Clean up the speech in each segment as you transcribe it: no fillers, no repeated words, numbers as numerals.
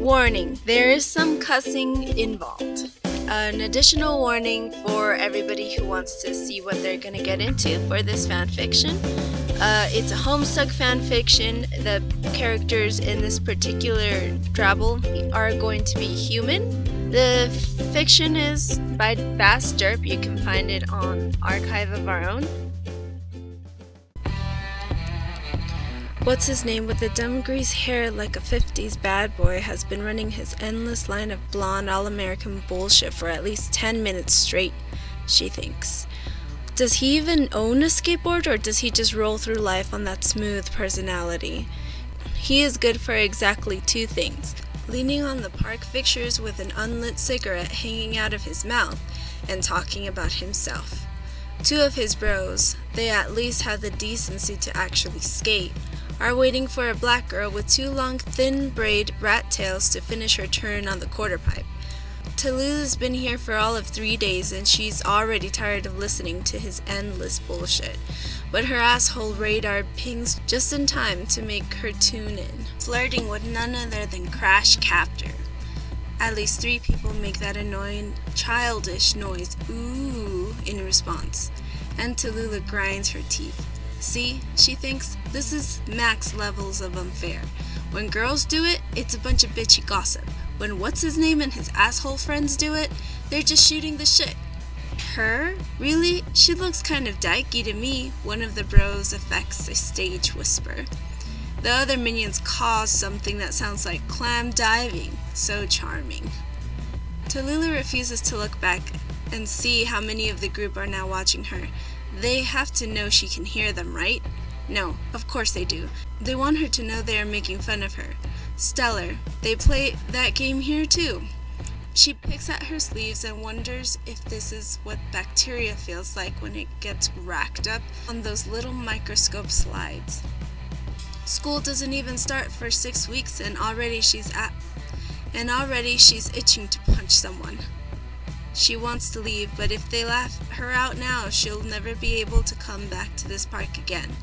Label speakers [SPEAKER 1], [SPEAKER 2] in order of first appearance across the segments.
[SPEAKER 1] Warning, there is some cussing involved. An additional warning for everybody who wants to see what they're going to get into for this fanfiction. It's a Homestuck fanfiction. The characters in this particular drabble are going to be human. The fiction is by VastDerp. You can find it on Archive of Our Own. What's his name with the dumb greased hair like a 50s bad boy has been running his endless line of blonde all-American bullshit for at least 10 minutes straight, she thinks. Does he even own a skateboard, or does he just roll through life on that smooth personality? He is good for exactly two things: leaning on the park fixtures with an unlit cigarette hanging out of his mouth and talking about himself. Two of his bros, they at least have the decency to actually skate, are waiting for a black girl with two long, thin braid rat tails to finish her turn on the quarter pipe. Tallulah's been here for all of 3 days, and she's already tired of listening to his endless bullshit. But her asshole radar pings just in time to make her tune in, flirting with none other than Crash Captor. At least 3 people make that annoying, childish noise, ooh, in response, and Tallulah grinds her teeth. See, she thinks, this is max levels of unfair. When girls do it, it's a bunch of bitchy gossip. When what's-his-name and his asshole friends do it, they're just shooting the shit. Her? Really? She looks kind of dykey to me, one of the bros affects a stage whisper. The other minions cause something that sounds like clam diving. So charming. Tallulah refuses to look back and see how many of the group are now watching her. They have to know she can hear them, right? No, of course they do. They want her to know they are making fun of her. Stellar. They play that game here too. She picks at her sleeves and wonders if this is what bacteria feels like when it gets racked up on those little microscope slides. School doesn't even start for 6 weeks and already she's itching to punch someone. She wants to leave, but if they laugh her out now, she'll never be able to come back to this park again.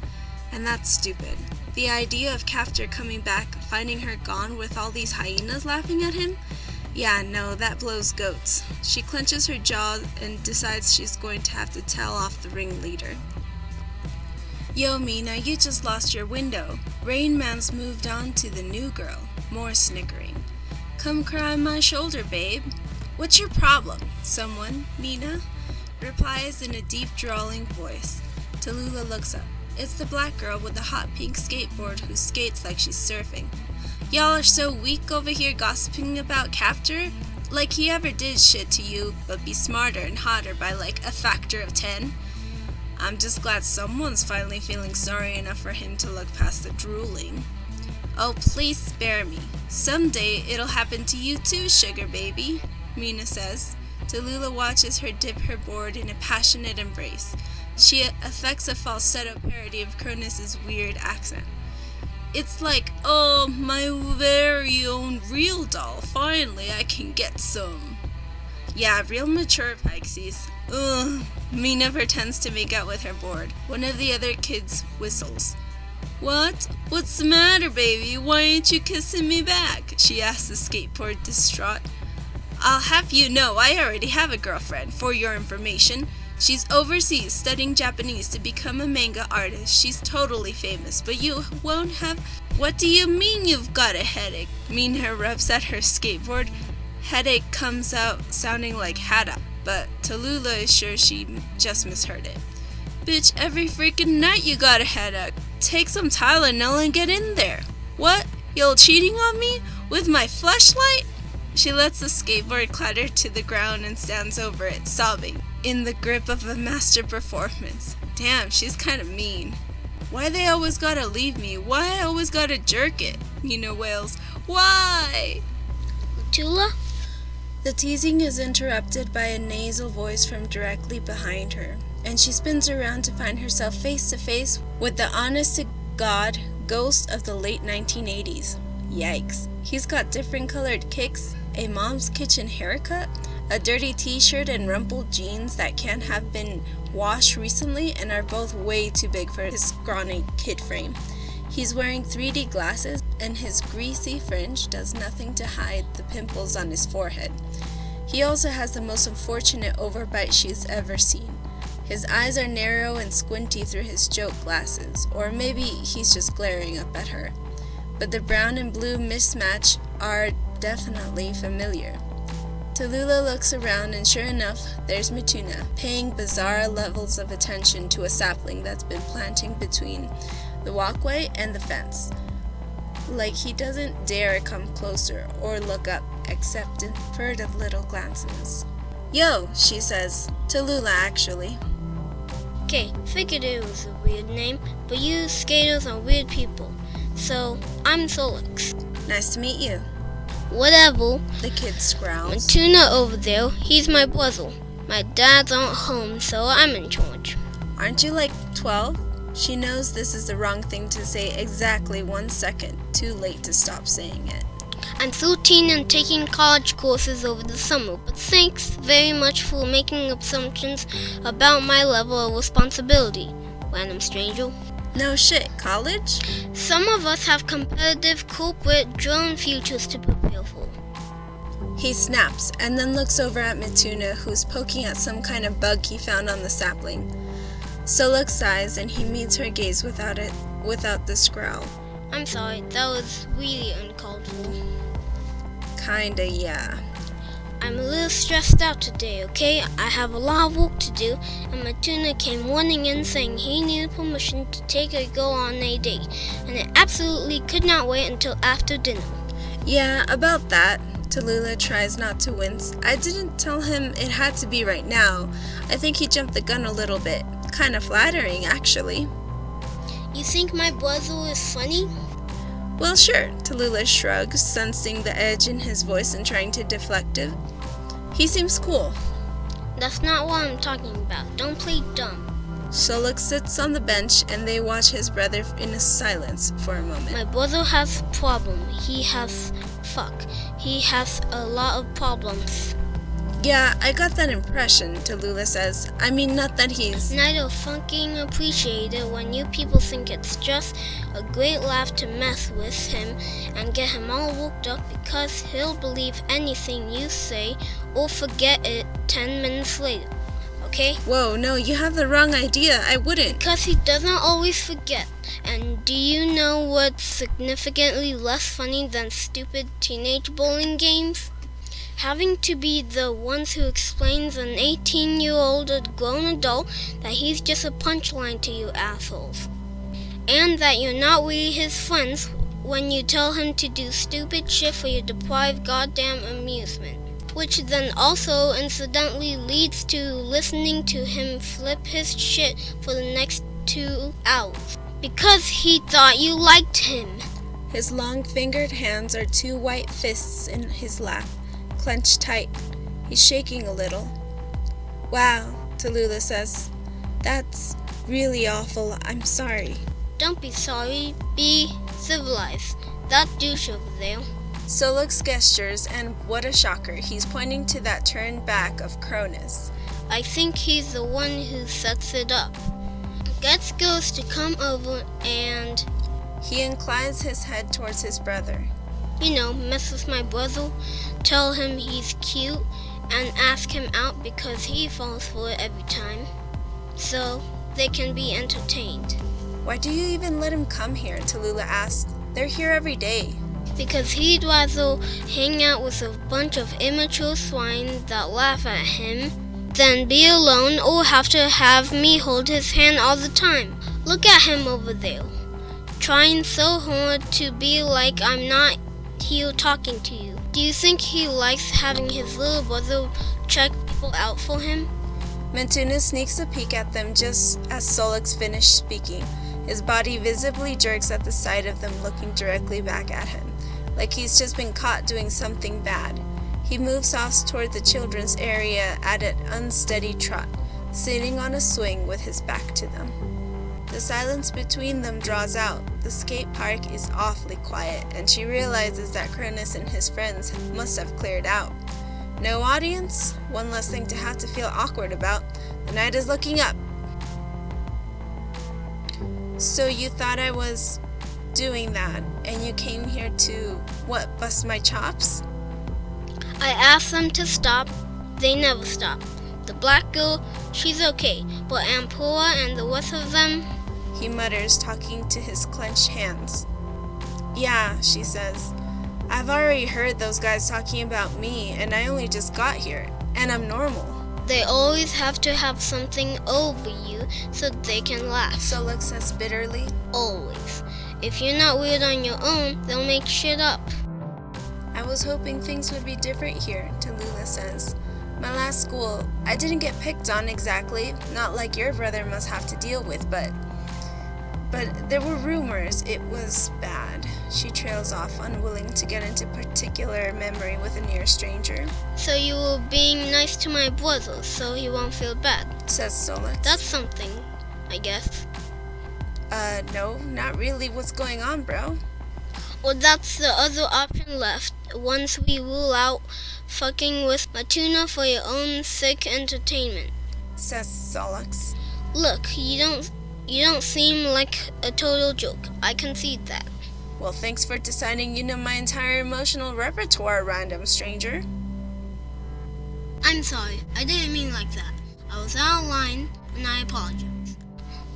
[SPEAKER 1] And that's stupid. The idea of Captor coming back, finding her gone with all these hyenas laughing at him? Yeah, no, that blows goats. She clenches her jaw and decides she's going to have to tell off the ringleader. Yo, Mina, you just lost your window. Rain Man's moved on to the new girl. More snickering. Come cry on my shoulder, babe. What's your problem? Someone, Mina, replies in a deep drawling voice. Tallulah looks up. It's the black girl with the hot pink skateboard who skates like she's surfing. Y'all are so weak over here gossiping about Captor? Like he ever did shit to you, but be smarter and hotter by like a factor of 10. I'm just glad someone's finally feeling sorry enough for him to look past the drooling. Oh, please spare me. Someday it'll happen to you too, sugar baby, Mina says. Tallulah watches her dip her board in a passionate embrace. She affects a falsetto parody of Cronus's weird accent. It's like, oh, my very own real doll. Finally, I can get some. Yeah, real mature pixies. Ugh. Mina pretends to make out with her board. One of the other kids whistles. What? What's the matter, baby? Why ain't you kissing me back? She asks the skateboard, distraught. I'll have you know I already have a girlfriend, for your information. She's overseas studying Japanese to become a manga artist. She's totally famous, but you won't have... What do you mean you've got a headache? Mina rubs at her skateboard. Headache comes out sounding like hada, but Tallulah is sure she just misheard it. Bitch, every freaking night you got a headache. Take some Tylenol and get in there. What? You're cheating on me? With my fleshlight? She lets the skateboard clatter to the ground and stands over it, sobbing, in the grip of a master performance. Damn, she's kind of mean. Why they always gotta leave me? Why I always gotta jerk it? Mina wails. Why?
[SPEAKER 2] Tula?
[SPEAKER 1] The teasing is interrupted by a nasal voice from directly behind her, and she spins around to find herself face to face with the honest-to-God ghost of the late 1980s. Yikes. He's got different colored kicks, a mom's kitchen haircut, a dirty t-shirt and rumpled jeans that can't have been washed recently and are both way too big for his scrawny kid frame. He's wearing 3D glasses, and his greasy fringe does nothing to hide the pimples on his forehead. He also has the most unfortunate overbite she's ever seen. His eyes are narrow and squinty through his joke glasses, or maybe he's just glaring up at her. But the brown and blue mismatch are definitely familiar. Tallulah looks around, and sure enough, there's Mituna, paying bizarre levels of attention to a sapling that's been planting between the walkway and the fence. Like he doesn't dare come closer or look up, except in furtive little glances. "Yo," she says. Tallulah, actually.
[SPEAKER 2] Okay, figured it was a weird name, but you skaters are weird people. So, I'm Solix.
[SPEAKER 1] "Nice to meet you,"
[SPEAKER 2] Whatever.
[SPEAKER 1] the kid scowls.
[SPEAKER 2] Tuna over there, he's my brother. My dad's aren't home, so I'm in charge.
[SPEAKER 1] "Aren't you like 12? She knows this is the wrong thing to say exactly 1 second too late to stop saying it.
[SPEAKER 2] I'm 13 and taking college courses over the summer, but thanks very much for making assumptions about my level of responsibility, random stranger.
[SPEAKER 1] "No shit, college?"
[SPEAKER 2] Some of us have competitive corporate drone futures to prepare for.
[SPEAKER 1] He snaps and then looks over at Mituna, who's poking at some kind of bug he found on the sapling. Solix sighs and he meets her gaze without the scowl.
[SPEAKER 2] I'm sorry, that was really uncalled for.
[SPEAKER 1] "Kinda, yeah."
[SPEAKER 2] I'm a little stressed out today, okay? I have a lot of work to do, and my tuna came running in saying he needed permission to take a girl on a date, and it absolutely could not wait until after dinner.
[SPEAKER 1] "Yeah, about that." Tallulah tries not to wince. "I didn't tell him it had to be right now. I think he jumped the gun a little bit. Kinda flattering, actually."
[SPEAKER 2] You think my brother is funny?
[SPEAKER 1] "Well, sure," Tallulah shrugs, sensing the edge in his voice and trying to deflect it. "He seems cool."
[SPEAKER 2] That's not what I'm talking about. Don't play dumb.
[SPEAKER 1] Solix sits on the bench and they watch his brother in a silence for a moment.
[SPEAKER 2] My brother has a problem. He has a lot of problems.
[SPEAKER 1] "Yeah, I got that impression," Tallulah says. "I mean, not that he's..."
[SPEAKER 2] And I don't fucking appreciate it when you people think it's just a great laugh to mess with him and get him all worked up because he'll believe anything you say or forget it 10 minutes later, okay?
[SPEAKER 1] Whoa, no, you have the wrong idea. I wouldn't.
[SPEAKER 2] Because he doesn't always forget. And do you know what's significantly less funny than stupid teenage bowling games? Having to be the ones who explains an 18-year-old grown adult that he's just a punchline to you assholes. And that you're not really his friends when you tell him to do stupid shit for your deprived goddamn amusement. Which then also incidentally leads to listening to him flip his shit for the next 2 hours. Because he thought you liked him.
[SPEAKER 1] His long-fingered hands are 2 white fists in his lap, clenched tight. He's shaking a little. "Wow," Tallulah says. "That's really awful. I'm sorry."
[SPEAKER 2] Don't be sorry, be civilized. That douche over there.
[SPEAKER 1] Solix gestures, and what a shocker, he's pointing to that turned back of Cronus.
[SPEAKER 2] I think he's the one who sets it up. Gets girls to come over and,
[SPEAKER 1] He inclines his head towards his brother.
[SPEAKER 2] Mess with my brother, tell him he's cute, and ask him out because he falls for it every time. So they can be entertained.
[SPEAKER 1] "Why do you even let him come here?" Tallulah asked. "They're here every day."
[SPEAKER 2] Because he'd rather hang out with a bunch of immature swine that laugh at him than be alone or have to have me hold his hand all the time. Look at him over there, trying so hard to be like I'm not here talking to you. Do you think he likes having his little brother check people out for him?
[SPEAKER 1] Mituna sneaks a peek at them just as Solix finished speaking. His body visibly jerks at the sight of them looking directly back at him, like he's just been caught doing something bad. He moves off toward the children's area at an unsteady trot, sitting on a swing with his back to them. The silence between them draws out. The skate park is awfully quiet, and she realizes that Cronus and his friends must have cleared out. No audience? One less thing to have to feel awkward about. The night is looking up. "So you thought I was..." doing that, and you came here to, what, bust my chops?
[SPEAKER 2] I asked them to stop. They never stop. The black girl, she's okay, but Ampua and the rest of them...
[SPEAKER 1] He mutters, talking to his clenched hands. Yeah, she says. I've already heard those guys talking about me, and I only just got here, and I'm normal.
[SPEAKER 2] They always have to have something over you so they can laugh.
[SPEAKER 1] Solok says bitterly.
[SPEAKER 2] Always. If you're not weird on your own, they'll make shit up.
[SPEAKER 1] I was hoping things would be different here, Tallulah says. My last school, I didn't get picked on exactly, not like your brother must have to deal with, but there were rumors it was bad. She trails off, unwilling to get into particular memory with a near stranger.
[SPEAKER 2] So you were being nice to my brother so he won't feel bad,
[SPEAKER 1] says Solok.
[SPEAKER 2] That's something, I guess.
[SPEAKER 1] No, not really. What's going on, bro?
[SPEAKER 2] Well, that's the other option left. Once we rule out fucking with Matuna for your own sick entertainment,
[SPEAKER 1] says Solok.
[SPEAKER 2] Look, you don't seem like a total joke. I concede that.
[SPEAKER 1] Well, thanks for deciding you know my entire emotional repertoire, random stranger.
[SPEAKER 2] I'm sorry. I didn't mean like that. I was out of line, and I apologize.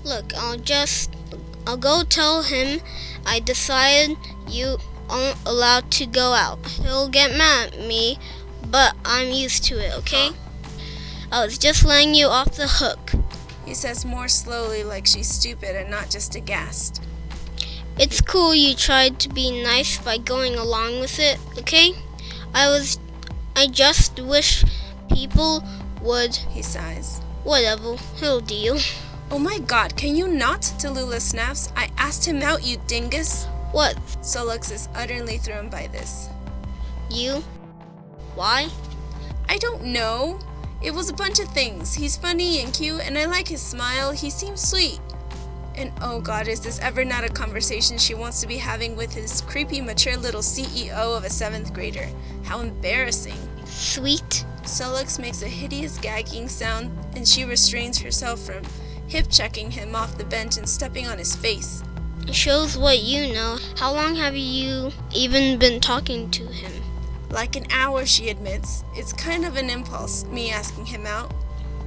[SPEAKER 2] Look, I'll go tell him I decided you aren't allowed to go out. He'll get mad at me, but I'm used to it, okay? I was just letting you off the hook.
[SPEAKER 1] He says more slowly, like she's stupid and not just aghast.
[SPEAKER 2] It's cool you tried to be nice by going along with it, okay? I just wish people would.
[SPEAKER 1] He sighs.
[SPEAKER 2] Whatever, he'll deal.
[SPEAKER 1] Oh my god, can you not? Tallulah snaps. I asked him out, you dingus.
[SPEAKER 2] What?
[SPEAKER 1] Solok is utterly thrown by this.
[SPEAKER 2] You? Why?
[SPEAKER 1] I don't know. It was a bunch of things. He's funny and cute, and I like his smile. He seems sweet. And oh god, is this ever not a conversation she wants to be having with his creepy, mature little CEO of a 7th grader? How embarrassing.
[SPEAKER 2] Sweet?
[SPEAKER 1] Solok makes a hideous gagging sound, and she restrains herself from hip-checking him off the bench and stepping on his face.
[SPEAKER 2] It shows what you know. How long have you even been talking to him?
[SPEAKER 1] Like an hour, she admits. It's kind of an impulse, me asking him out.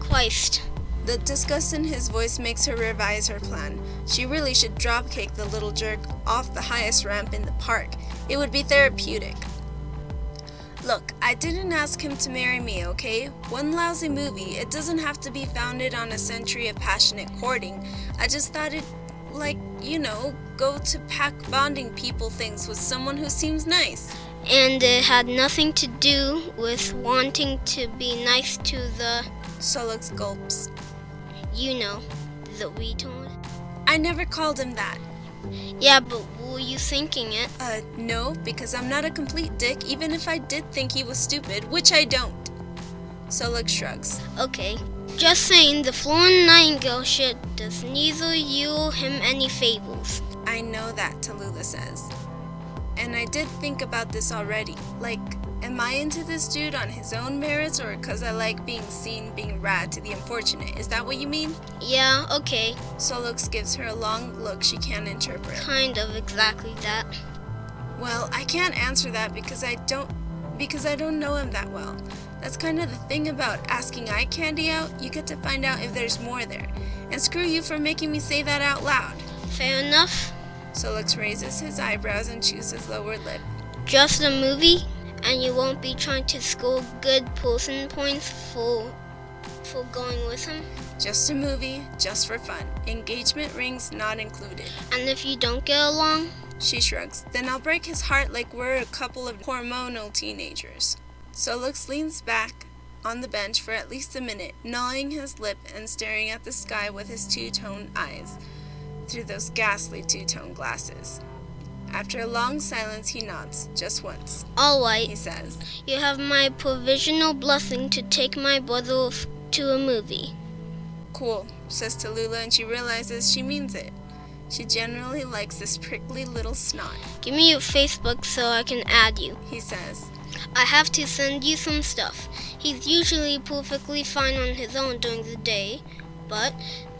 [SPEAKER 2] Christ.
[SPEAKER 1] The disgust in his voice makes her revise her plan. She really should dropkick the little jerk off the highest ramp in the park. It would be therapeutic. Look, I didn't ask him to marry me, okay? One lousy movie. It doesn't have to be founded on a century of passionate courting. I just thought it, go to pack bonding people things with someone who seems nice.
[SPEAKER 2] And it had nothing to do with wanting to be nice to the...
[SPEAKER 1] Solok gulps.
[SPEAKER 2] You know, the retard.
[SPEAKER 1] I never called him that.
[SPEAKER 2] Yeah, but were you thinking it?
[SPEAKER 1] No, because I'm not a complete dick, even if I did think he was stupid, which I don't. Solok shrugs.
[SPEAKER 2] Okay. Just saying, the Florence Nightingale shit does neither you or him any favors.
[SPEAKER 1] I know that, Tallulah says. And I did think about this already. Like, am I into this dude on his own merits or because I like being seen being rad to the unfortunate? Is that what you mean?
[SPEAKER 2] Yeah, okay.
[SPEAKER 1] Solok gives her a long look she can't interpret.
[SPEAKER 2] Kind of exactly that.
[SPEAKER 1] Well, I can't answer that because I don't know him that well. That's kind of the thing about asking eye candy out. You get to find out if there's more there. And screw you for making me say that out loud.
[SPEAKER 2] Fair enough.
[SPEAKER 1] Solok raises his eyebrows and chews his lower lip.
[SPEAKER 2] Just a movie? And you won't be trying to score good person points for going with him?
[SPEAKER 1] Just a movie, just for fun. Engagement rings not included.
[SPEAKER 2] And if you don't get along?
[SPEAKER 1] She shrugs. Then I'll break his heart like we're a couple of hormonal teenagers. Solok leans back on the bench for at least a minute, gnawing his lip and staring at the sky with his two-tone eyes through those ghastly two-tone glasses. After a long silence, he nods, just once.
[SPEAKER 2] All right,
[SPEAKER 1] he says.
[SPEAKER 2] You have my provisional blessing to take my brother to a movie.
[SPEAKER 1] Cool, says Tallulah, and she realizes she means it. She generally likes this prickly little snot.
[SPEAKER 2] Give me your Facebook so I can add you,
[SPEAKER 1] he says.
[SPEAKER 2] I have to send you some stuff. He's usually perfectly fine on his own during the day, but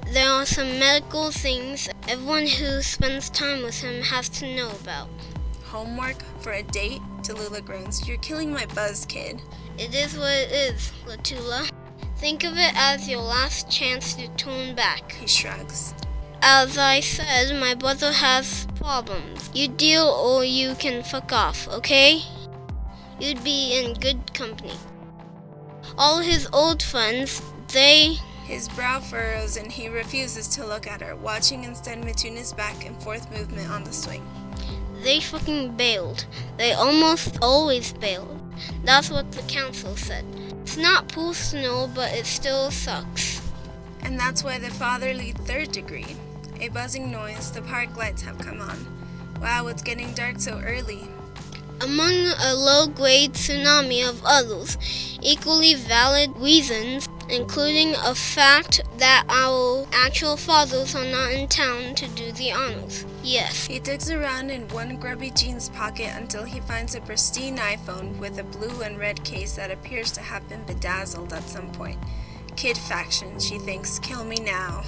[SPEAKER 2] There are some medical things everyone who spends time with him has to know about.
[SPEAKER 1] Homework for a date? Tallulah groans. You're killing my buzz, kid.
[SPEAKER 2] It is what it is, Latula. Think of it as your last chance to turn back.
[SPEAKER 1] He shrugs.
[SPEAKER 2] As I said, my brother has problems. You deal or you can fuck off, okay? You'd be in good company. All his old friends,
[SPEAKER 1] His brow furrows and he refuses to look at her, watching instead Mituna's back and forth movement on the swing.
[SPEAKER 2] They fucking bailed. They almost always bailed. That's what the council said. It's not personal, but it still sucks.
[SPEAKER 1] And that's why the fatherly third degree. A buzzing noise, the park lights have come on. Wow, it's getting dark so early.
[SPEAKER 2] Among a low-grade tsunami of others, equally valid reasons, including a fact that our actual fathers are not in town to do the honors. Yes.
[SPEAKER 1] He digs around in one grubby jeans pocket until he finds a pristine iPhone with a blue and red case that appears to have been bedazzled at some point. Kid faction, she thinks, kill me now.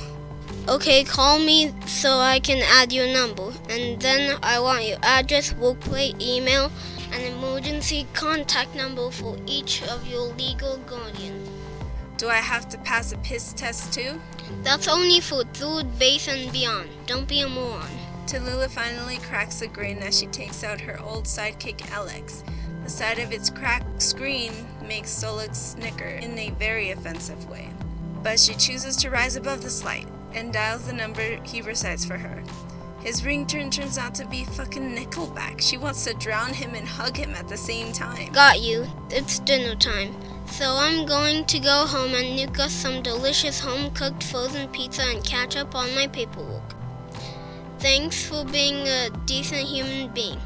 [SPEAKER 2] Okay, call me so I can add your number, and then I want your address, workplace, email, and emergency contact number for each of your legal guardians.
[SPEAKER 1] Do I have to pass a piss test too?
[SPEAKER 2] That's only for third base and beyond. Don't be a moron.
[SPEAKER 1] Tallulah finally cracks a grin as she takes out her old sidekick Alex. The sight of its cracked screen makes Solix snicker in a very offensive way. But she chooses to rise above the slight and dials the number he recites for her. His ringtone turns out to be fucking Nickelback. She wants to drown him and hug him at the same time.
[SPEAKER 2] Got you. It's dinner time. So I'm going to go home and nuke us some delicious home-cooked frozen pizza and catch up on my paperwork. Thanks for being a decent human being.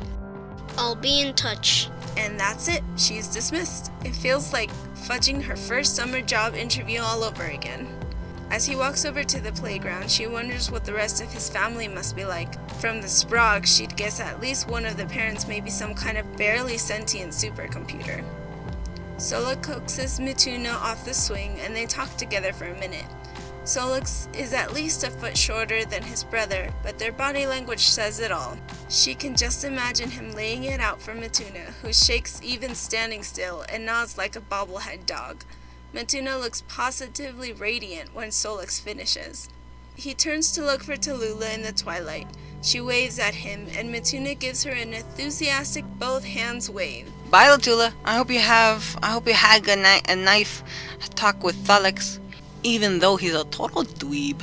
[SPEAKER 2] I'll be in touch.
[SPEAKER 1] And that's it. She's dismissed. It feels like fudging her first summer job interview all over again. As he walks over to the playground, she wonders what the rest of his family must be like. From the sprog, she'd guess at least one of the parents may be some kind of barely sentient supercomputer. Solix coaxes Mituna off the swing and they talk together for a minute. Solix is at least a foot shorter than his brother, but their body language says it all. She can just imagine him laying it out for Mituna, who shakes even standing still and nods like a bobblehead dog. Mituna looks positively radiant when Solix finishes. He turns to look for Tallulah in the twilight. She waves at him, and Mituna gives her an enthusiastic both hands wave.
[SPEAKER 3] Bye, Latula. I hope you had a nice talk with Solix, even though he's a total dweeb.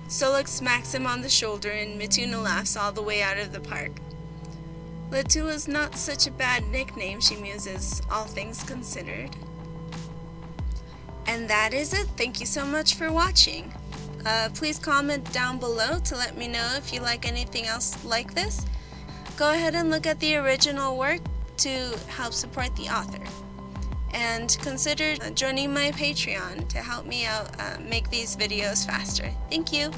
[SPEAKER 1] Solix smacks him on the shoulder, and Mituna laughs all the way out of the park. Latula's not such a bad nickname, she muses, all things considered. And that is it. Thank you so much for watching. Please comment down below to let me know if you like anything else like this. Go ahead and look at the original work to help support the author. And consider joining my Patreon to help me out make these videos faster. Thank you.